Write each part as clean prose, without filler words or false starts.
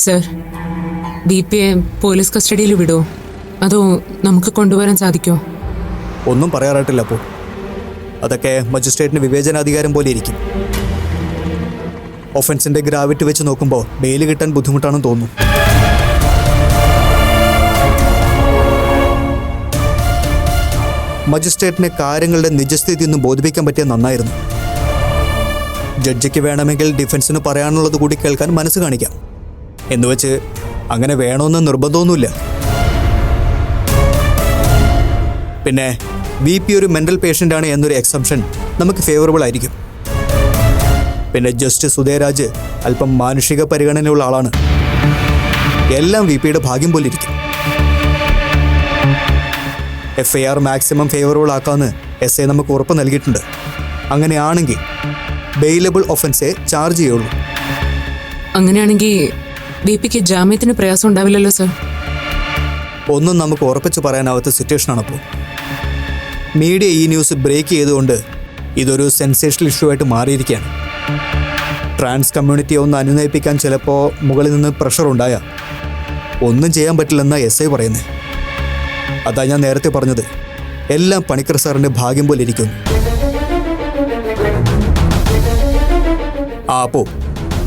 Sir, ദീപയെ police കസ്റ്റഡിയിൽ വിടുമോ അതോ നമുക്ക് കൊണ്ടുവരാൻ സാധിക്കുമോ? ഒന്നും പറയാറായിട്ടില്ല. അപ്പോൾ അതൊക്കെ മജിസ്ട്രേറ്റിന് വിവേചനാധികാരം പോലെ ഇരിക്കും. ഒഫൻസിന്റെ ഗ്രാവിറ്റി വെച്ച് നോക്കുമ്പോൾ ബെയിൽ കിട്ടാൻ ബുദ്ധിമുട്ടാണെന്ന് തോന്നുന്നു. മജിസ്ട്രേറ്റിനെ കാര്യങ്ങളുടെ നിജസ്ഥിതി ഒന്നും ബോധിപ്പിക്കാൻ പറ്റിയ നന്നായിരുന്നു. ജഡ്ജിക്ക് വേണമെങ്കിൽ ഡിഫൻസിന് പറയാനുള്ളത് കൂടി കേൾക്കാൻ മനസ്സ് കാണിക്കാം. എന്നുവെച്ച് അങ്ങനെ വേണമെന്ന് നിർബന്ധമൊന്നുമില്ല. പിന്നെ VP ഒരു മെൻ്റൽ പേഷ്യൻ്റാണ് എന്നൊരു എക്സംഷൻ നമുക്ക് ഫേവറബിൾ ആയിരിക്കും. പിന്നെ ജസ്റ്റിസ് ഉദയരാജ് അല്പം മാനുഷിക പരിഗണനയുള്ള ആളാണ്. എല്ലാം VPയുടെ ഭാഗ്യം പോലെ ഇരിക്കും. FIR മാക്സിമം ഫേവറബിൾ ആക്കാമെന്ന് SA നമുക്ക് ഉറപ്പ് നൽകിയിട്ടുണ്ട്. അങ്ങനെയാണെങ്കിൽ ബെയിലബിൾ ഒഫൻസേ ചാർജ് ചെയ്യുള്ളൂ. അങ്ങനെയാണെങ്കിൽ VPക്ക് ജാമ്യത്തിന് പ്രയാസം ഉണ്ടാവില്ലല്ലോ സർ? ഒന്നും നമുക്ക് ഉറപ്പിച്ച് പറയാനാവാത്ത സിറ്റുവേഷനാണപ്പോൾ. മീഡിയ ഈ ന്യൂസ് ബ്രേക്ക് ചെയ്തുകൊണ്ട് ഇതൊരു സെൻസേഷണൽ ഇഷ്യൂ ആയിട്ട് മാറിയിരിക്കുകയാണ്. ട്രാൻസ് കമ്മ്യൂണിറ്റിയെ ഒന്ന് അനുനയിപ്പിക്കാൻ ചിലപ്പോൾ മുകളിൽ നിന്ന് പ്രഷർ ഉണ്ടായാൽ ഒന്നും ചെയ്യാൻ പറ്റില്ലെന്നാണ് SA പറയുന്നത്. അതാ ഞാൻ നേരത്തെ പറഞ്ഞത്, എല്ലാം പണിക്കർ സാറിൻ്റെ ഭാഗ്യം പോലെ ഇരിക്കുന്നു. അപ്പോൾ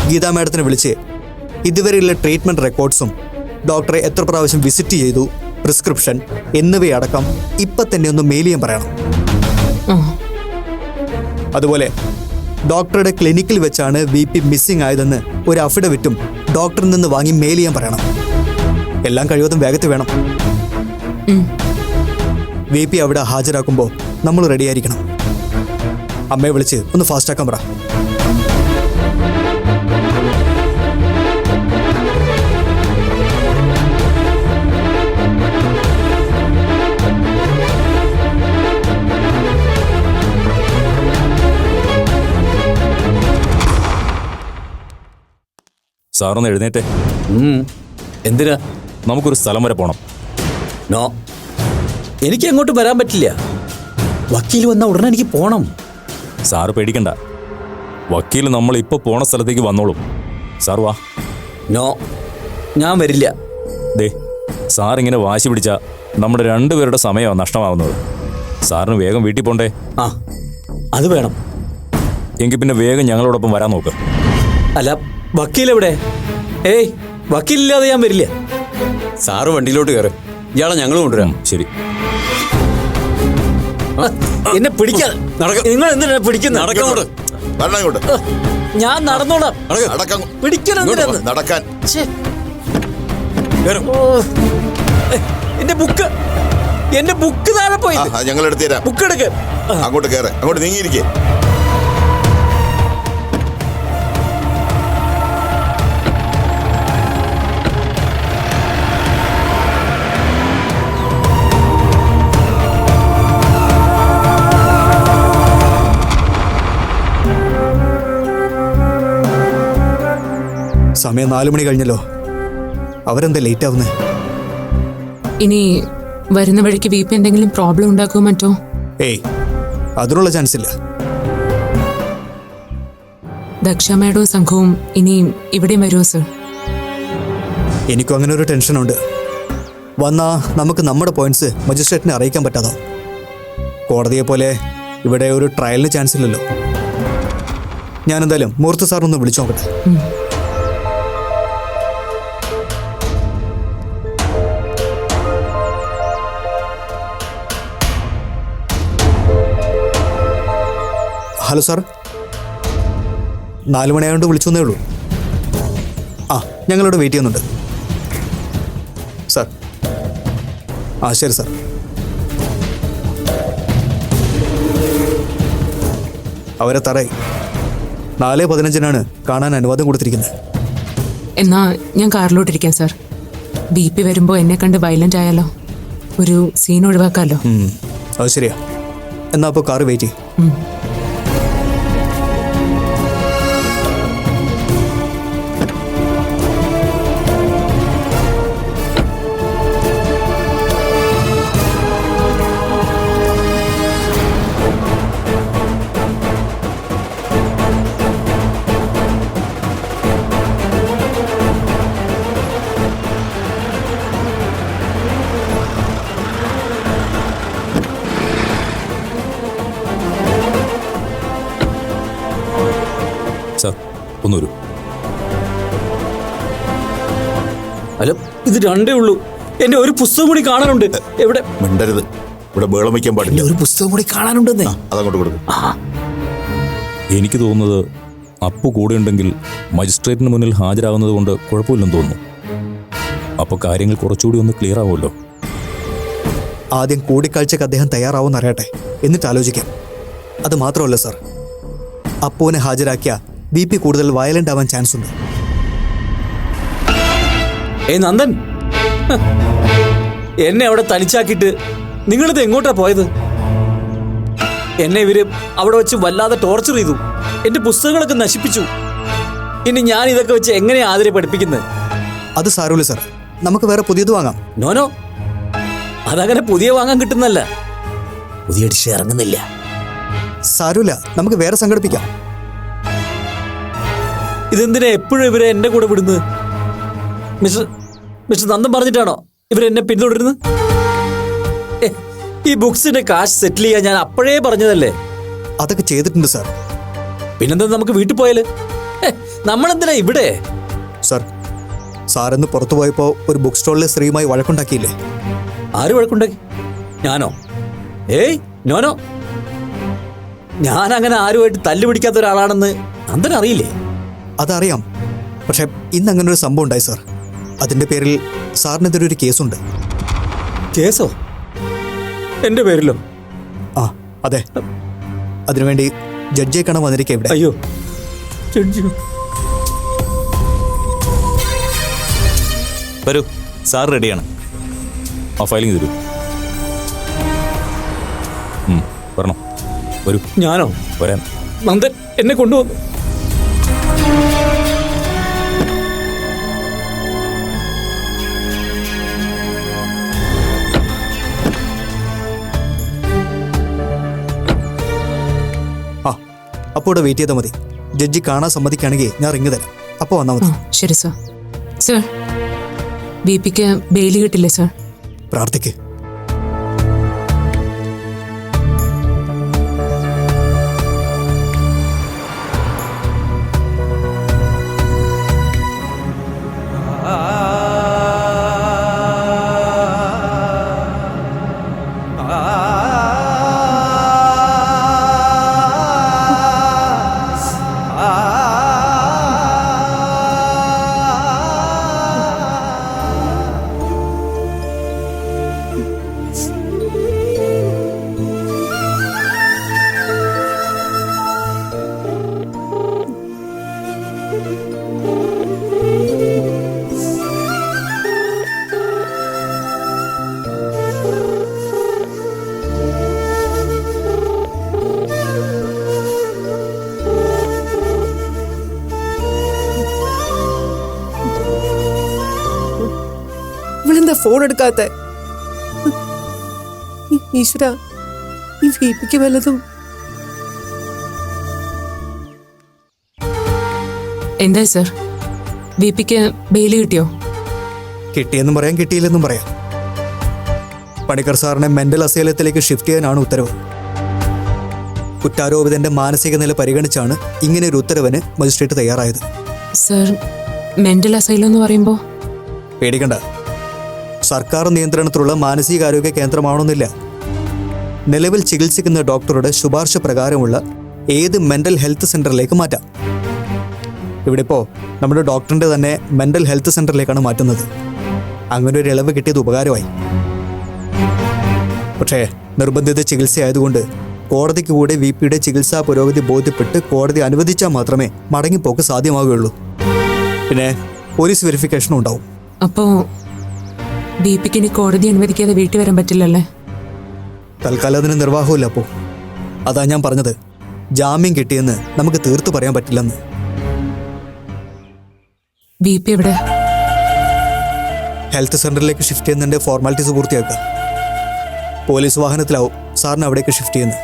ഗീതാ മാഡത്തിനെ വിളിച്ച് ഇതുവരെയുള്ള ട്രീറ്റ്മെൻറ്റ് റെക്കോർഡ്സും ഡോക്ടറെ എത്ര പ്രാവശ്യം വിസിറ്റ് ചെയ്തു, പ്രിസ്ക്രിപ്ഷൻ എന്നിവയടക്കം ഇപ്പം തന്നെ ഒന്ന് മെയിൽ ചെയ്യാൻ പറയണം. അതുപോലെ ഡോക്ടറുടെ ക്ലിനിക്കിൽ വെച്ചാണ് VP മിസ്സിംഗ് ആയതെന്ന് ഒരു അഫിഡവിറ്റും ഡോക്ടറിൽ നിന്ന് വാങ്ങി മെയിൽ ചെയ്യാൻ പറയണം. എല്ലാം കഴിവതും വേഗത്തിൽ വേണം. VP അവിടെ ഹാജരാക്കുമ്പോൾ നമ്മൾ റെഡിയായിരിക്കണം. അമ്മയെ വിളിച്ച് ഒന്ന് ഫാസ്റ്റാക്കാൻ പറ. സാറൊന്ന് എഴുന്നേറ്റേ. എന്തിനാ? നമുക്കൊരു സ്ഥലം വരെ പോണം. നോ, എനിക്ക് അങ്ങോട്ട് വരാൻ പറ്റില്ല. വക്കീൽ വന്ന ഉടനെ എനിക്ക് പോണം. സാറ് പേടിക്കണ്ട, വക്കീൽ നമ്മൾ ഇപ്പോൾ പോണ സ്ഥലത്തേക്ക് വന്നോളും. സാർ വാ. നോ, ഞാൻ വരില്ല. ദേ, സാറിങ്ങനെ വാശി പിടിച്ചാൽ നമ്മുടെ രണ്ടുപേരുടെ സമയമാണ് നഷ്ടമാവുന്നത്. സാറിന് വേഗം വീട്ടിൽ പോണ്ടേ? ആ, അത് വേണം. എങ്കിൽ പിന്നെ വേഗം ഞങ്ങളോടൊപ്പം വരാൻ നോക്ക്. അല്ല, വക്കീലെവിടെ? ഏയ്, വക്കീലില്ലാതെ ഞാൻ വരില്ല. സാറ് വണ്ടിയിലോട്ട് കയറും, ഇയാളെ ഞങ്ങൾ കൊണ്ടുവരാം. ശരി. എന്നെ പിടിക്കാൻ നിങ്ങൾ എന്തിനാ പിടിക്കുന്നത്? ഞാൻ നടന്നോളാം. നടക്കാൻ എന്റെ ബുക്ക് താഴെ പോയി. ഞങ്ങൾ എടുത്തു തരാം. ബുക്ക് എടുക്ക്. അങ്ങോട്ട് കയറി, അങ്ങോട്ട് നീങ്ങിയിരിക്കേ. സമയം 4 മണി കഴിഞ്ഞല്ലോ. അവരെന്താ ലേറ്റ് ആവുന്നത്? ഇനി വരുന്ന വഴിക്ക് VP എന്തെങ്കിലും പ്രോബ്ലം ഉണ്ടാക്കുമോ മറ്റോ? ഏയ്, അതിനുള്ള ചാൻസ് ഇല്ല. ദക്ഷ മേഡവും സംഘവും ഇനി ഇവിടെയും വരുമോ സർ? എനിക്കും അങ്ങനെ ഒരു ടെൻഷനുണ്ട്. വന്നാൽ നമുക്ക് നമ്മുടെ പോയിന്റ്സ് മജിസ്ട്രേറ്റിനെ അറിയിക്കാൻ പറ്റാതോ? കോടതിയെ പോലെ ഇവിടെ ഒരു ട്രയലിന് ചാൻസ് ഇല്ലല്ലോ. ഞാനെന്തായാലും മൂർത്തി സാറിനൊന്ന് വിളിച്ചു നോക്കട്ടെ. ഹലോ സാർ, 4 മണിയായതുകൊണ്ട് വിളിച്ചു എന്നേ ഉള്ളൂ. ആ, ഞങ്ങളിവിടെ വെയിറ്റ് ചെയ്യുന്നുണ്ട് സാർ. ആ, ശരി സാർ. അവരെ തറയി 4:15 കാണാൻ അനുവാദം കൊടുത്തിരിക്കുന്നത്. എന്നാ ഞാൻ കാറിലോട്ടിരിക്കാം സാർ. BP വരുമ്പോൾ എന്നെ കണ്ട് വയലന്റ് ആയാലോ, ഒരു സീൻ ഒഴിവാക്കാമല്ലോ. അത് ശരിയാ. എന്നാ അപ്പോൾ കാറ് വെയിറ്റ് ചെയ്യും. ഒന്ന് വരൂ. അല്ല, ഇത് രണ്ടേ ഉള്ളൂ. എന്റെ ഒരു പുസ്തകം കൂടി കാണാനുണ്ട്. എവിടെ? മിണ്ടരുത്, ഇവിടെ ബേളം വയ്ക്കാൻ എന്റെ പാടില്ല. ഒരു പുസ്തകം കൂടി കാണാനുണ്ടെന്നേ. അതങ്ങോട്ട് കൊടുക്കും. എനിക്ക് തോന്നുന്നത് അപ്പു കൂടെ ഉണ്ടെങ്കിൽ മജിസ്ട്രേറ്റിന് മുന്നിൽ ഹാജരാകുന്നത് കൊണ്ട് കുഴപ്പമില്ലെന്ന് തോന്നുന്നു. അപ്പോൾ കാര്യങ്ങൾ കുറച്ചുകൂടി ഒന്ന് ക്ലിയർ ആവുമല്ലോ. ആദ്യം കൂടിക്കാഴ്ചക്ക് അദ്ദേഹം തയ്യാറാവുമെന്ന് അറിയട്ടെ, എന്നിട്ട് ആലോചിക്കാം. അത് മാത്രമല്ല സാർ, അപ്പുവിനെ ഹാജരാക്കിയ BP കൂടുതൽ വയലന്റ് ആവാൻ ചാൻസ് ഉണ്ട്. നന്ദൻ, എന്നെ അവിടെ തനിച്ചാക്കിയിട്ട് നിങ്ങളിത് എങ്ങോട്ടാ പോയത്? എന്നെ ഇവര് അവിടെ വെച്ച് വല്ലാതെ ടോർച്ചർ ചെയ്തു. എന്റെ പുസ്തകങ്ങളൊക്കെ നശിപ്പിച്ചു. ഇനി ഞാൻ ഇതൊക്കെ വെച്ച് എങ്ങനെയാ ആതിരെ പഠിപ്പിക്കുന്നത്? അത് സാരമില്ല സാർ, നമുക്ക് വേറെ പുതിയത് വാങ്ങാം. നോനോ, അതങ്ങനെ പുതിയ വാങ്ങാൻ കിട്ടുന്നല്ല. പുതിയ ഡിഷ് ഇറങ്ങുന്നില്ല. സാരമില്ല, നമുക്ക് വേറെ സംഘടിപ്പിക്കാം. ഇതെന്തിനാ എപ്പോഴും ഇവരെ എന്റെ കൂടെ വിടുന്നത്? മിസ്റ്റർ നന്ദൻ പറഞ്ഞിട്ടാണോ ഇവരെന്നെ പിന്തുടരുന്നത്? ഈ ബുക്സിന്റെ കാശ് സെറ്റിൽ ചെയ്യാൻ ഞാൻ അപ്പോഴേ പറഞ്ഞതല്ലേ. അതൊക്കെ ചെയ്തിട്ടുണ്ട് സാർ. പിന്നെന്താ, നമുക്ക് വീട്ടിൽ പോയാല്? നമ്മളെന്തിനാ ഇവിടെ? സാറിന്ന് പുറത്തു പോയപ്പോൾ ഒരു ബുക്ക് സ്റ്റോളിലെ സ്ത്രീയുമായി വഴക്കുണ്ടാക്കിയില്ലേ? ആര് വഴക്കുണ്ടാക്കി? ഞാനോ? ഏയ് നോനോ, ഞാൻ അങ്ങനെ ആരുമായിട്ട് തല്ലുപിടിക്കാത്ത ഒരാളാണെന്ന് നന്ദൻ അറിയില്ലേ? അതറിയാം, പക്ഷെ ഇന്ന് അങ്ങനെ ഒരു സംഭവം ഉണ്ടായി സാർ. അതിന്റെ പേരിൽ സാറിനെതിരെ ഒരു കേസുണ്ട്. കേസോ? എന്റെ പേരിലോ? ആ അതെ, അതിനുവേണ്ടി ജഡ്ജിയെ കാണാൻ വന്നിരിക്കുക ഇവിടെ. അയ്യോ, ജഡ്ജിയോ? വരൂ, സാർ റെഡിയാണ്. ആ ഫയലിംഗ് തരൂ. വരണം, വരൂ. ഞാനോ? വരാൻ. നന്ദൻ എന്നെ കൊണ്ടുവന്നു. അപ്പോൾ ഇവിടെ വെയിറ്റ് ചെയ്താൽ മതി. ജഡ്ജി കാണാൻ സമ്മതിക്കുകയാണെങ്കിൽ ഞാൻ റിങ് തരാം. അപ്പോൾ വന്നാൽ മതി. ശരി സാർ. സാർ, BPക്ക് ബെയില് കിട്ടില്ലേ സാർ? പ്രാർത്ഥിക്ക്. ഇവളെന്താ ഫോൺ എടുക്കാത്ത? ഈശ്വര, ഈ VPക്ക് വല്ലതും. എന്തായി സാർ, BPക്ക് ബെയില് കിട്ടിയോ? കിട്ടിയെന്നും പറയാം, കിട്ടിയില്ലെന്നും പറയാം. പണിക്കർ സാറിനെ മെന്റൽ അസൈലത്തിലേക്ക് ഷിഫ്റ്റ് ചെയ്യാനാണ് ഉത്തരവ്. കുറ്റാരോപിതന്റെ മാനസിക നില പരിഗണിച്ചാണ് ഇങ്ങനെ ഒരു ഉത്തരവിന് മജിസ്ട്രേറ്റ് തയ്യാറായത്. സാർ, മെന്റൽ അസൈലം എന്ന് പറയുമ്പോൾ? പേടിക്കണ്ട, സർക്കാർ നിയന്ത്രണത്തിലുള്ള മാനസികാരോഗ്യ കേന്ദ്രമാണെന്നില്ല. നിലവിൽ ചികിത്സിക്കുന്ന ഡോക്ടറുടെ ശുപാർശ പ്രകാരമുള്ള ഏത് മെന്റൽ ഹെൽത്ത് സെന്ററിലേക്ക് മാറ്റാം. ഇവിടെ ഇപ്പോൾ നമ്മുടെ ഡോക്ടറിൻ്റെ തന്നെ മെന്റൽ ഹെൽത്ത് സെന്ററിലേക്കാണ് മാറ്റുന്നത്. അങ്ങനെ ഒരു ഇളവ് കിട്ടിയത് ഉപകാരമായി. പക്ഷേ നിർബന്ധിത ചികിത്സയായതുകൊണ്ട് കോടതിക്ക് കൂടെ VPയുടെ ചികിത്സാ പുരോഗതി ബോധ്യപ്പെട്ട് കോടതി അനുവദിച്ചാൽ മാത്രമേ മടങ്ങിപ്പോക്ക് സാധ്യമാകുകയുള്ളൂ. പിന്നെ പോലീസ് വെരിഫിക്കേഷനും ഉണ്ടാവും. അപ്പോൾ BPക്ക് ഇനി കോടതി അനുവദിക്കാതെ വീട്ടിൽ വരാൻ പറ്റില്ലല്ലേ? തൽക്കാലം അതിന് നിർവാഹമില്ല. അപ്പോൾ അതാ ഞാൻ പറഞ്ഞത്, ജാമ്യം കിട്ടിയെന്ന് നമുക്ക് തീർത്തു പറയാൻ പറ്റില്ലെന്ന്. BP എവിടെ? ഹെൽത്ത് സെന്ററിലേക്ക് ഷിഫ്റ്റ് ചെയ്യുന്നതിൻ്റെ ഫോർമാലിറ്റീസ് പൂർത്തിയാക്കുക. പോലീസ് വാഹനത്തിലാവും സാറിന് അവിടേക്ക് ഷിഫ്റ്റ് ചെയ്യുന്നത്.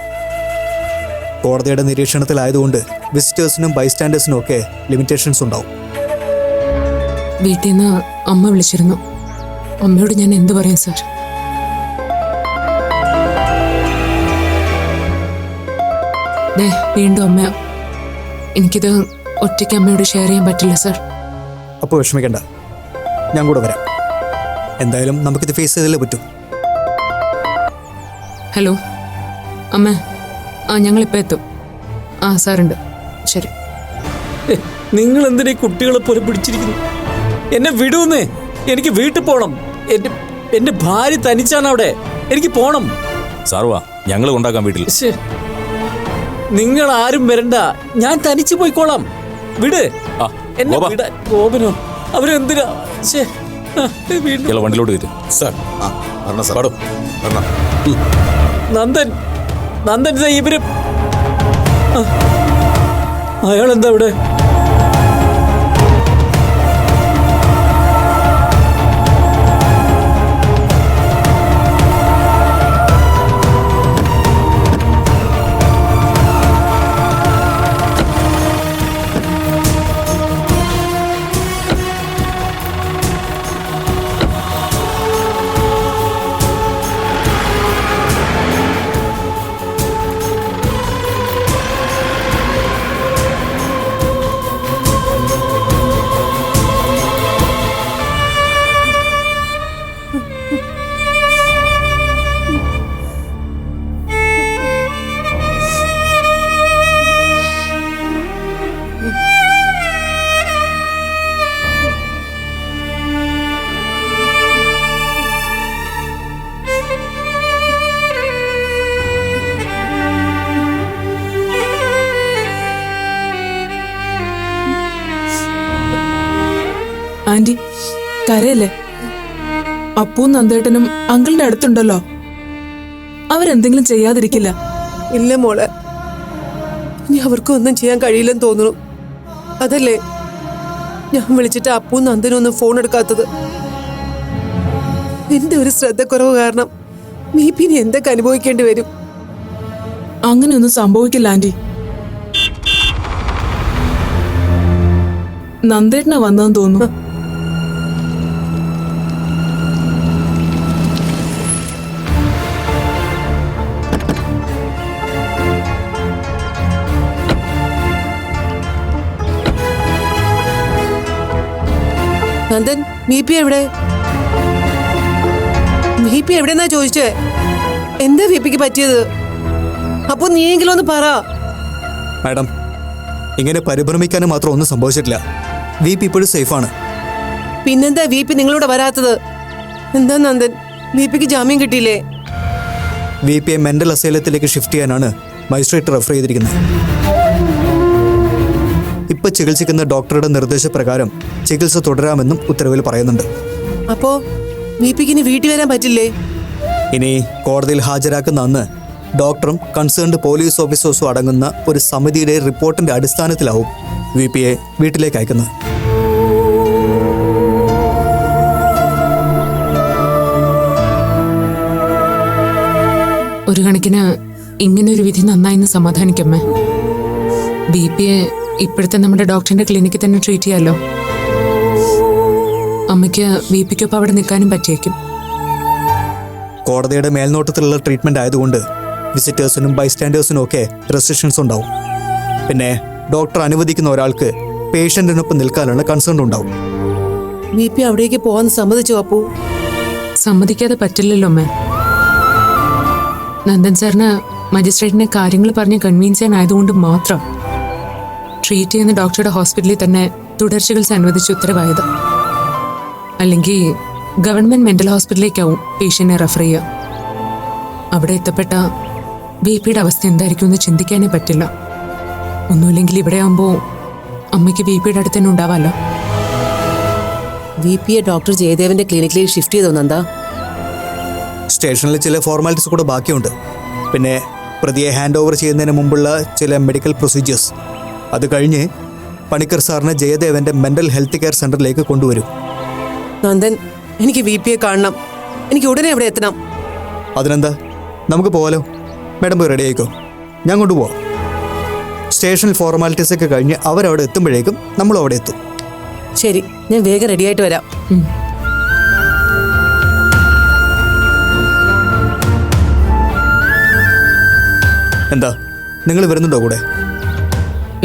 കോടതിയുടെ നിരീക്ഷണത്തിലായതുകൊണ്ട് വിസിറ്റേഴ്സിനും ബൈസ്റ്റാൻഡേഴ്സിനും ഒക്കെ ലിമിറ്റേഷൻസ് ഉണ്ടാവും. വീട്ടിൽ നിന്ന് അമ്മ വിളിച്ചിരുന്നു. അമ്മയോട് ഞാൻ എന്തു പറയും സാർ? വീണ്ടും അമ്മ. എനിക്കിത് ഒറ്റയ്ക്ക് അമ്മയോട് ഷെയർ ചെയ്യാൻ പറ്റില്ല സർ. അപ്പോൾ വിഷമിക്കണ്ട, ഞാൻ കൂടെ വരാം. എന്തായാലും നമുക്കിത് ഫേസ് ചെയ്തല്ലേ പറ്റൂ. ഹലോ അമ്മ, ഞങ്ങളിപ്പോൾ എത്തും. സാറുണ്ട്. ശരി. നിങ്ങൾ എന്തിനാ ഈ കുട്ടികളെ പോലെ പിടിച്ചിരിക്കുന്നു? എന്നെ വിടുന്നേ, എനിക്ക് വീട്ടിൽ പോണം. എന്റെ ഭാര്യ തനിച്ചാണ് അവിടെ, എനിക്ക് പോണം. സാറുവാ, ഞങ്ങൾ കൊണ്ടാക്കാം വീട്ടിൽ. ശ്ശേ, നിങ്ങൾ ആരും വരണ്ട, ഞാൻ തനിച്ച് പോയിക്കോളാം. വിട് ആ, എന്നെ ഗോപാ. വിടാൻ. ഗോപനോ അവരെന്തിനാ? ശ്ശേ, വീണ്ടും ഇയാളെ വണ്ടിയിലോട്ട് കയറ്റും. സാർ ആ വരണം സാർ വരണം. നന്ദൻ നന്ദൻ ദേ ഇവര് അയാളെന്താ ഇവിടെ? ആന്റി കരയല്ലേ? അപ്പവും നന്ദേട്ടനും അങ്കിളിന്റെ അടുത്തുണ്ടല്ലോ, അവരെന്തെങ്കിലും ചെയ്യാതിരിക്കില്ല. ഇല്ല മോളെ, ഇനി അവർക്കും ഒന്നും ചെയ്യാൻ കഴിയില്ലെന്ന് തോന്നുന്നു. അതല്ലേ ഞാൻ വിളിച്ചിട്ട് അപ്പവും നന്ദനും ഒന്നും ഫോൺ എടുക്കാത്തത്. എന്റെ ഒരു ശ്രദ്ധക്കുറവ് കാരണം നീ പിന്നെ എന്തൊക്കെ അനുഭവിക്കേണ്ടി വരും. അങ്ങനെയൊന്നും സംഭവിക്കില്ല ആന്റി. നന്ദേട്ടനാ വന്നതെന്ന് തോന്നുന്നു. നന്ദൻ, മീപ്പി എവിടെ? മീപ്പി എവിടെന്നാ ചോദിച്ചേ? എന്താ വിപിക്ക് പറ്റിയത്? അപ്പൊ നീയെങ്കിലും ഒന്ന് പറ. മാഡം, ഇങ്ങനെ പരിഭ്രമിക്കാനും മാത്രം ഒന്നും സംഭവിച്ചിട്ടില്ല. വി പി ഇപ്പോഴും സേഫാണ്. പിന്നെന്താ വിപി നിങ്ങളോട് വരാത്തത്? എന്താ നന്ദൻ, വിപിക്ക് ജാമ്യം കിട്ടിയില്ലേ? വി പിയെ മെന്റൽ അസൈലത്തിലേക്ക് ഷിഫ്റ്റ് ചെയ്യാനാണ് മജിസ്ട്രേറ്റ് റെഫർ ചെയ്തിരിക്കുന്നത്. ഇപ്പൊ ചികിത്സിക്കുന്ന ഡോക്ടറുടെ നിർദ്ദേശപ്രകാരം ചികിത്സ തുടരാമെന്നും ഉത്തരവിൽ പറയുന്നുണ്ട്. അപ്പോ വിപിക്ക് ഇനി വീട്ടിൽ വരാൻ പറ്റില്ലേ? ഇനി കോടതിയിൽ ഹാജരാക്കുന്ന അന്ന് ഡോക്ടറും കൺസേൺഡ് പോലീസ് ഓഫീസേഴ്സും അടങ്ങുന്ന ഒരു സമിതിയുടെ റിപ്പോർട്ടിന്റെ അടിസ്ഥാനത്തിലാവും വി പിയെ വീട്ടിലേക്ക് അയക്കുന്നത്. ഒരു കണക്കിന് ഇങ്ങനൊരു വിധി നന്നായിന്ന് സമാധാനിക്കമ്മേ. ബി പിയെ ഇപ്പോഴത്തെ നമ്മുടെ ഡോക്ടറിന്റെ ക്ലിനിക്കിൽ തന്നെ ട്രീറ്റ് ചെയ്യാമല്ലോ. അമ്മയ്ക്ക് ബി പിക്കൊപ്പം അവിടെ നിൽക്കാനും പറ്റിയേക്കും. കോടതിയുടെ മേൽനോട്ടത്തിലുള്ള ട്രീറ്റ്മെന്റ് ആയതുകൊണ്ട് വിസിറ്റേഴ്സിനും ബൈസ്റ്റാൻഡേഴ്സിനും ഒക്കെ റെസ്ട്രിക്ഷൻസ് ഉണ്ടാവും. പിന്നെ ഡോക്ടർ അനുവദിക്കുന്ന ഒരാൾക്ക് പേഷ്യന്റിനൊപ്പം നിൽക്കാനുള്ള കൺസേൺ ഉണ്ടാവും. വിപി അവിടേക്ക് പോവാൻ സമ്മതിച്ചു അപ്പു? സമ്മതിക്കാതെ പറ്റില്ലല്ലോ അമ്മേ. നന്ദൻ സാറിന് മജിസ്ട്രേറ്റിനെ കാര്യങ്ങൾ പറഞ്ഞ് കൺവീൻസ് ചെയ്യാനായതുകൊണ്ട് മാത്രം ട്രീറ്റ് ചെയ്യുന്ന ഡോക്ടറുടെ ഹോസ്പിറ്റലിൽ തന്നെ തുടർ ചികിത്സ അനുവദിച്ച് ഉത്തരവായത്. അല്ലെങ്കിൽ ഗവൺമെന്റ് മെന്റൽ ഹോസ്പിറ്റലിലേക്കാവും പേഷ്യന്റിനെ റെഫർ ചെയ്യുക. അവിടെ എത്തപ്പെട്ട ബി പിയുടെ അവസ്ഥ എന്തായിരിക്കും എന്ന് ചിന്തിക്കാനേ പറ്റില്ല. ഒന്നുമില്ലെങ്കിൽ ഇവിടെ ആകുമ്പോൾ അമ്മയ്ക്ക് ബി പിയുടെ അടുത്ത് തന്നെ ഉണ്ടാവാമല്ലോ. വിപിയെ ഡോക്ടർ ജയദേവന്റെ ക്ലിനിക്കിലേക്ക് ഷിഫ്റ്റ് ചെയ്തോ നന്ദ? സ്റ്റേഷനിൽ ചില ഫോർമാലിറ്റീസ് കൂടെ ബാക്കിയുണ്ട്. പിന്നെ പ്രതിയെ ഹാൻഡ് ഓവർ ചെയ്യുന്നതിന് മുമ്പുള്ള ചില മെഡിക്കൽ പ്രൊസീജിയേഴ്സ്. അത് കഴിഞ്ഞ് പണിക്കർ സാറിനെ ജയദേവന്റെ മെന്റൽ ഹെൽത്ത് കെയർ സെന്ററിലേക്ക് കൊണ്ടുവരും. നന്ദൻ, എനിക്ക് വിപിയെ കാണണം. എനിക്ക് ഉടനെ അവിടെ എത്തണം. അതിനെന്താ, നമുക്ക് പോകാലോ. മാഡം പോയി റെഡി ആയിക്കോ, ഞാൻ കൊണ്ടുപോവാം. സ്റ്റേഷനിൽ ഫോർമാലിറ്റീസ് ഒക്കെ കഴിഞ്ഞ് അവരവിടെ എത്തുമ്പോഴേക്കും നമ്മളും അവിടെ എത്തും. ശരി, ഞാൻ വേഗം റെഡിയായിട്ട് വരാം. എന്താ, നിങ്ങൾ വരുന്നുണ്ടോ കൂടെ?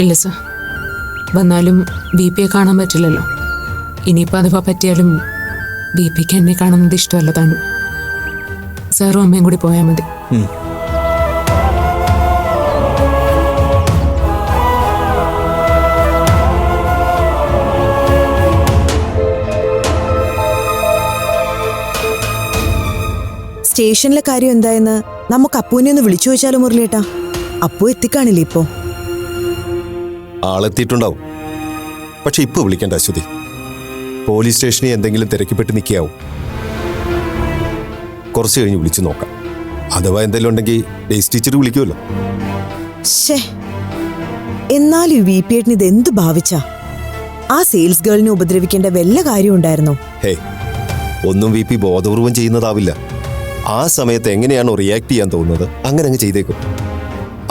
ഇല്ല സർ. വന്നാലും BP കാണാൻ പറ്റില്ലല്ലോ. ഇനിയിപ്പോൾ അഥവാ പറ്റിയാലും BP എന്നെ കാണുന്നത് ഇഷ്ടമല്ല താനും. സാറും അമ്മയും കൂടി പോയാൽ മതി. സ്റ്റേഷനിലെ കാര്യം എന്തായെന്ന് നമുക്ക് അപ്പൂനെ ഒന്ന് വിളിച്ചു ചോദിച്ചാലോ മുരളിയേട്ടാ? അപ്പു എത്തിക്കാണില്ലേ ഇപ്പോ? ആളെത്തിയിട്ടുണ്ടാവും. പക്ഷെ ഇപ്പൊ വിളിക്കണ്ട അശ്വതി. പോലീസ് സ്റ്റേഷനിൽ എന്തെങ്കിലും തിരക്കിപ്പെട്ട് നിൽക്കാവും. കുറച്ച് കഴിഞ്ഞ് വിളിച്ചു നോക്കാം. അഥവാ എന്തെങ്കിലും ഉണ്ടെങ്കിൽ ഡേസ് ടീച്ചർ വിളിക്കുമല്ലോ. ശേ, എന്നാലും ഈ VP ഏട്ടന് ഇത് എന്ത് ഭാവിച്ചാ? ആ സെയിൽസ് ഗേളിനെ ഉപദ്രവിക്കേണ്ട വല്ല കാര്യം ഉണ്ടായിരുന്നോ? ഹേ, ഒന്നും VP ബോധപൂർവം ചെയ്യുന്നതാവില്ല. ആ സമയത്ത് എങ്ങനെയാണോ റിയാക്ട് ചെയ്യാൻ തോന്നുന്നത് അങ്ങനെ അങ്ങ് ചെയ്തേക്കും.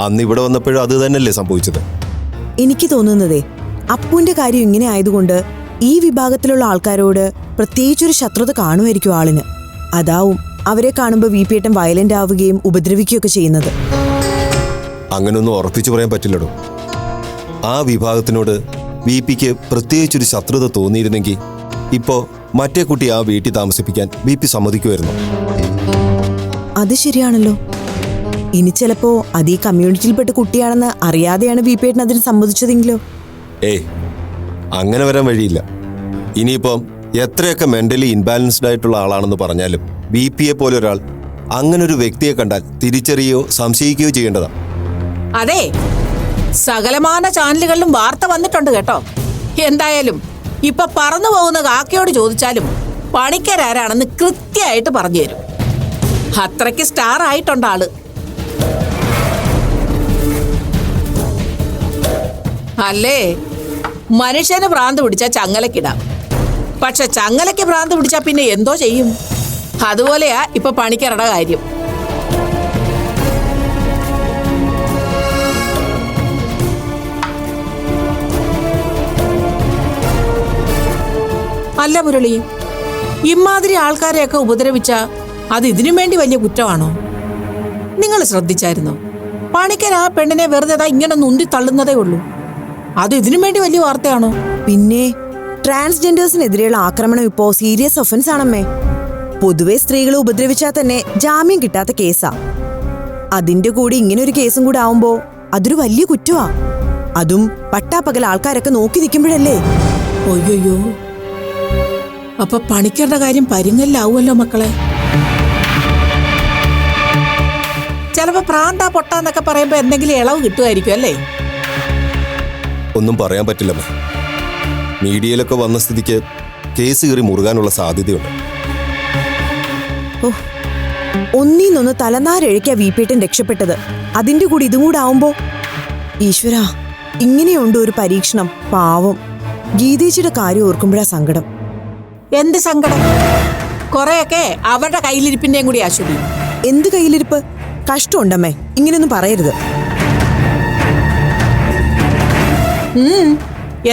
അന്ന് ഇവിടെ വന്നപ്പോഴും അത് തന്നെയല്ലേ സംഭവിച്ചത്? എനിക്ക് തോന്നുന്നതേ അപ്പുവിന്റെ കാര്യം ഇങ്ങനെ ആയതുകൊണ്ട് ഈ വിഭാഗത്തിലുള്ള ആൾക്കാരോട് പ്രത്യേകിച്ചൊരു ശത്രുത കാണുമായിരിക്കും ആളിന്. അതാവും അവരെ കാണുമ്പോൾ VP ഏട്ടൻ വയലന്റ് ആവുകയും ഉപദ്രവിക്കുകയൊക്കെ ചെയ്യുന്നത്. അങ്ങനൊന്നും ഉറപ്പിച്ചു പറയാൻ പറ്റില്ലടോ. ആ വിഭാഗത്തിനോട് VPക്ക് പ്രത്യേകിച്ചൊരു ശത്രുത തോന്നിയിരുന്നെങ്കിൽ ഇപ്പോ മറ്റേ കുട്ടി ആ വീട്ടിൽ താമസിപ്പിക്കാൻ VP സമ്മതിക്കുമായിരുന്നു. അത് ശരിയാണല്ലോ. ഇനി ചിലപ്പോ അത് ഈ കമ്മ്യൂണിറ്റിയിൽപ്പെട്ട കുട്ടിയാണെന്ന് അറിയാതെയാണ് VP ഏട്ടൻ അതിന് സമ്മതിച്ചതെങ്കിലോ? ഏയ്, അങ്ങനെ വരാൻ വഴിയില്ല. ഇനിയിപ്പം എത്രയൊക്കെ മെന്റലി ഇൻബാലൻസ്ഡ് ആയിട്ടുള്ള ആളാണെന്ന് പറഞ്ഞാലും VPയെ പോലെ ഒരാൾ അങ്ങനൊരു വ്യക്തിയെ കണ്ടാൽ തിരിച്ചറിയോ സംശയിക്കുകയോ ചെയ്യേണ്ടതാ. അതെ, സകലമാന ചാനലുകളിലും വാർത്ത വന്നിട്ടുണ്ട് കേട്ടോ. എന്തായാലും ഇപ്പൊ പറന്നു പോകുന്ന കാക്കയോട് ചോദിച്ചാലും പണിക്കരാരാണെന്ന് കൃത്യമായിട്ട് പറഞ്ഞു തരും. അത്രയ്ക്ക് സ്റ്റാർ ആയിട്ടുണ്ട് ആള്. അല്ലേ, മനുഷ്യന് ഭ്രാന്ത് പിടിച്ചാ ചങ്ങലക്കിടാം. പക്ഷെ ചങ്ങലയ്ക്ക് ഭ്രാന്ത് പിടിച്ചാ പിന്നെ എന്തോ ചെയ്യും? അതുപോലെയാ ഇപ്പൊ പണിക്കരുടെ കാര്യം. അല്ല മുരളി, ഇമാതിരി ആൾക്കാരെയൊക്കെ ഉപദ്രവിച്ച അത് ഇതിനു വേണ്ടി വലിയ കുറ്റമാണോ? നിങ്ങൾ ശ്രദ്ധിച്ചായിരുന്നോ? പണിക്കർ ആ പെണ്ണിനെ വെറുതെ ഇങ്ങനെ നുന്തി തള്ളുന്നതേ ഉള്ളൂ. അത് ഇതിനു വേണ്ടി വലിയ വാർത്തയാണോ? പിന്നെ ട്രാൻസ്ജെൻഡേഴ്സിനെതിരെയുള്ള ആക്രമണം ഇപ്പോ സീരിയസ് ഒഫൻസ് ആണമ്മേ. പൊതുവെ സ്ത്രീകളെ ഉപദ്രവിച്ചാൽ തന്നെ ജാമ്യം കിട്ടാത്ത കേസാ. അതിന്റെ കൂടെ ഇങ്ങനെ ഒരു കേസും കൂടെ ആവുമ്പോ അതൊരു വലിയ കുറ്റമാ. അതും പട്ടാപ്പകൽ ആൾക്കാരൊക്കെ നോക്കി നിൽക്കുമ്പോഴല്ലേ. ഒയ്യോ, അപ്പൊ പണിക്കരുടെ കാര്യം പരിങ്ങല്ലാവുമല്ലോ മക്കളെ. ചിലപ്പോ പ്രാന്താ പൊട്ടാന്നൊക്കെ പറയുമ്പോ എന്തെങ്കിലും ഇളവ് കിട്ടുമായിരിക്കും അല്ലേ? ഒന്നും പറയാൻ പറ്റില്ലമ്മേ. മീഡിയയിലൊക്കെ വന്ന സ്ഥിതിക്ക് കേസ് കയറി മുറുകാനുള്ള സാധ്യതയുണ്ട്. ഓ, ഒന്നീന്നൊന്ന് തലനാരഴിക്കാ VP ഏട്ടൻ രക്ഷപ്പെട്ടത്. അതിന്റെ കൂടി ഇതും കൂടെ ആവുമ്പോ ഈശ്വരാ, ഇങ്ങനെയുണ്ട് ഒരു പരീക്ഷണം. പാവം ഗീതേച്ചിയുടെ കാര്യം ഓർക്കുമ്പോഴാ സങ്കടം. എന്ത് സങ്കടം? കൊറേയൊക്കെ അവരുടെ കയ്യിലിരിപ്പിന്റെയും കൂടി ആശുപി. എന്ത് കയ്യിലിരിപ്പ്? കഷ്ടമുണ്ടമ്മേ, ഇങ്ങനെയൊന്നും പറയരുത്.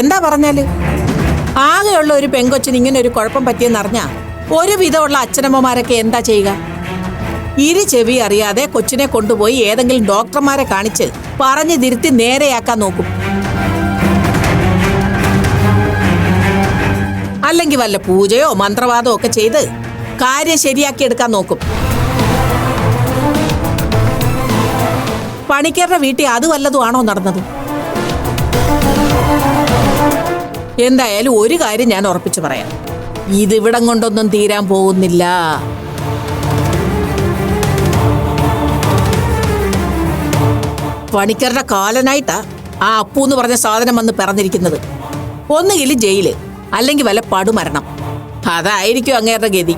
എന്താ പറഞ്ഞാല്? ആകെയുള്ള ഒരു പെങ്കൊച്ചിന് ഇങ്ങനെ ഒരു കുഴപ്പം പറ്റിയെന്നറിഞ്ഞാ ഒരുവിധമുള്ള അച്ഛനമ്മമാരൊക്കെ എന്താ ചെയ്യുക? ഇരു ചെവി അറിയാതെ കൊച്ചിനെ കൊണ്ടുപോയി ഏതെങ്കിലും ഡോക്ടർമാരെ കാണിച്ച് പറഞ്ഞു തിരുത്തി നേരെയാക്കാൻ നോക്കും. അല്ലെങ്കിൽ വല്ല പൂജയോ മന്ത്രവാദമോ ഒക്കെ ചെയ്ത് കാര്യം ശരിയാക്കി എടുക്കാൻ നോക്കും. പണിക്കരുടെ വീട്ടിൽ അത് വല്ലതും ആണോ നടന്നത്? എന്തായാലും ഒരു കാര്യം ഞാൻ ഉറപ്പിച്ചു പറയാം, ഇതിവിടം കൊണ്ടൊന്നും തീരാൻ പോകുന്നില്ല. പണിക്കരുടെ കാലനായിട്ടാ ആ അപ്പു എന്ന് പറഞ്ഞ സാധനം വന്ന് പിറന്നിരിക്കുന്നത്. ഒന്നുകിൽ ജയില്, അല്ലെങ്കിൽ വല്ല പടുമരണം. അതായിരിക്കും അങ്ങേരുടെ ഗതി.